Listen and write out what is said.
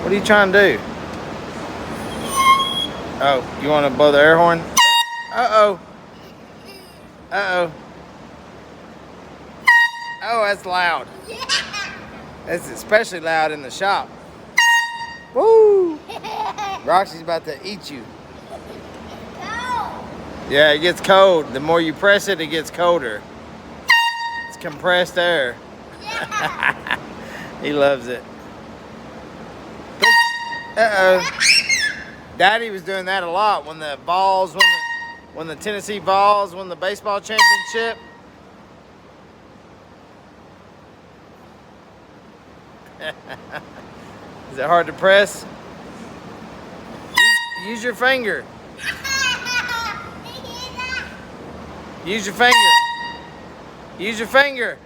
What are you trying to do? Oh, you want to blow the air horn? Uh-oh. Uh-oh. Oh, that's loud. That's especially loud in the shop. Woo! Roxy's about to eat you. Yeah, it gets cold. The more you press it, it gets colder. It's compressed air. He loves it. Uh-oh. Daddy was doing that a lot when the Vols, when the Tennessee Vols won the baseball championship. Is it hard to press? Use your finger. Use your finger. Use your finger.